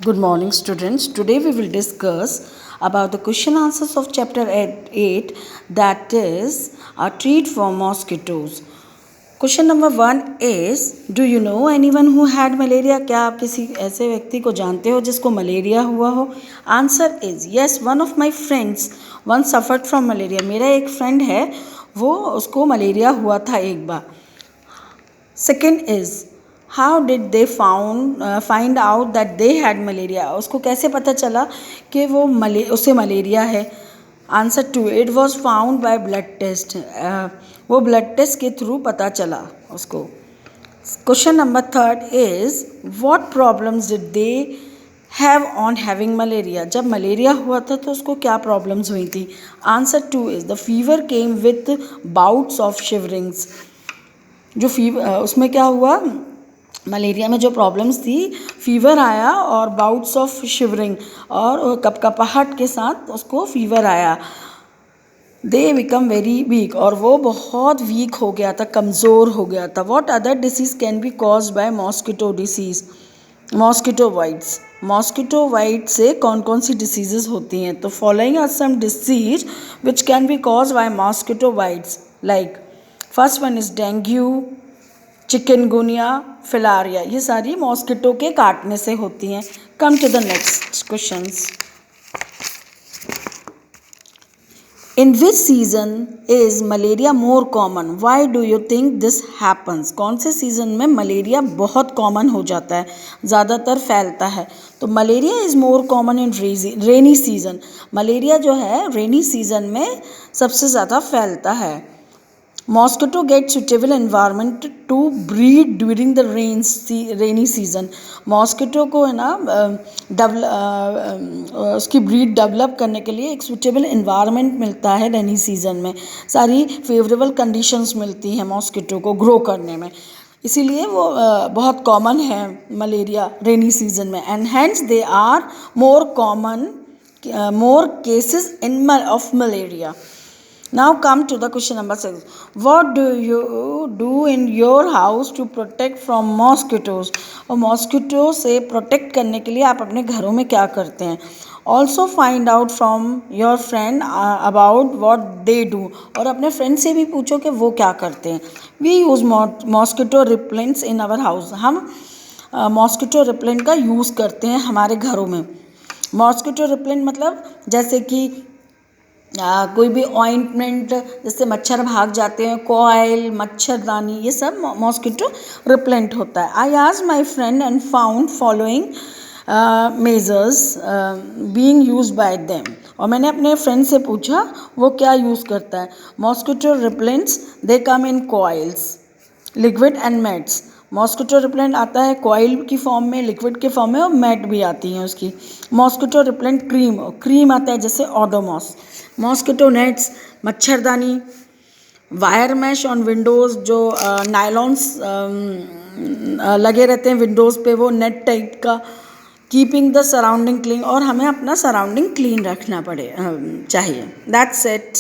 Good morning, students. Today we will discuss about the question answers of chapter 8, that is a treat for mosquitoes. Question number 1 is, do you know anyone who had malaria? क्या आप किसी ऐसे व्यक्ति को जानते हो जिसको malaria हुआ हो? Answer is yes, one of my friends once suffered from malaria. मेरा एक फ्रेंड है, वो उसको मलेरिया हुआ था एक बार. Second is, how did they find out that they had malaria? उसको कैसे पता चला कि वो उसे मलेरिया है? Answer 2, it was found by blood test. वो ब्लड टेस्ट के थ्रू पता चला उसको. Question number 3 is, what problems did they have on having malaria? जब मलेरिया हुआ था तो उसको क्या प्रॉब्लम्स हुई थी? Answer 2 is, the fever came with bouts of shiverings. जो उसमें क्या हुआ, मलेरिया में जो प्रॉब्लम्स थी, फीवर आया और बाउट्स ऑफ शिवरिंग, और कपकपाहट के साथ उसको फीवर आया. दे बिकम वेरी वीक, और वो बहुत वीक हो गया था, कमज़ोर हो गया था. What other disease can be caused by mosquito disease? Mosquito bites. Mosquito bite से कौन कौन सी डिसीजेज होती हैं? तो following are some disease which can be caused by mosquito bites, like first one is dengue, chikungunya, filaria. ये सारी mosquito के काटने से होती हैं. Come to the next questions. In which season is malaria more common? Why do you think this happens? कौन से season में मलेरिया बहुत कॉमन हो जाता है, ज़्यादातर फैलता है? तो malaria is more common in rainy season. Malaria जो है रेनी सीजन में सबसे ज़्यादा फैलता है. Mosquito get suitable environment to breed during the rainy season. Mosquito को है ना उसकी ब्रीड डेवलप करने के लिए एक सूटेबल इन्वायरमेंट मिलता है रेनी सीजन में. सारी फेवरेबल कंडीशंस मिलती हैं मॉस्किटो को ग्रो करने में, इसीलिए वो बहुत कॉमन है मलेरिया रेनी सीजन में. And hence they are more common, more cases in of malaria. Now come to the question number 6. What do you do in your house to protect from mosquitoes? और mosquito से protect करने के लिए आप अपने घरों में क्या करते हैं? Also find out from your friend about what they do. और अपने फ्रेंड से भी पूछो कि वो क्या करते हैं. We use mosquito repellents in our house. हम मॉस्किटो रिपेलेंट का यूज़ करते हैं हमारे घरों में. मॉस्किटो रिपेलेंट मतलब जैसे कि कोई भी ऑइंटमेंट, जिससे मच्छर भाग जाते हैं, कॉइल, मच्छरदानी, ये सब मॉस्किटो रिपेलेंट होता है. I asked my friend and found following measures being used by them. और मैंने अपने फ्रेंड से पूछा वो क्या यूज़ करता है. Mosquito repellents they come in coils, liquid and mats. Mosquito repellent आता है कॉइल की फॉर्म में, लिक्विड के फॉर्म में, और मैट भी आती हैं उसकी. मॉस्किटो रिपेलेंट क्रीम आता है जैसे ओडोमॉस. मॉस्किटो नेट्स, मच्छरदानी, वायर मैश ऑन विंडोज़, जो नायलॉन्स लगे रहते हैं विंडोज़ पे, वो नेट टाइप का. कीपिंग द सराउंडिंग क्लीन, और हमें अपना सराउंडिंग क्लीन रखना चाहिए. That's it.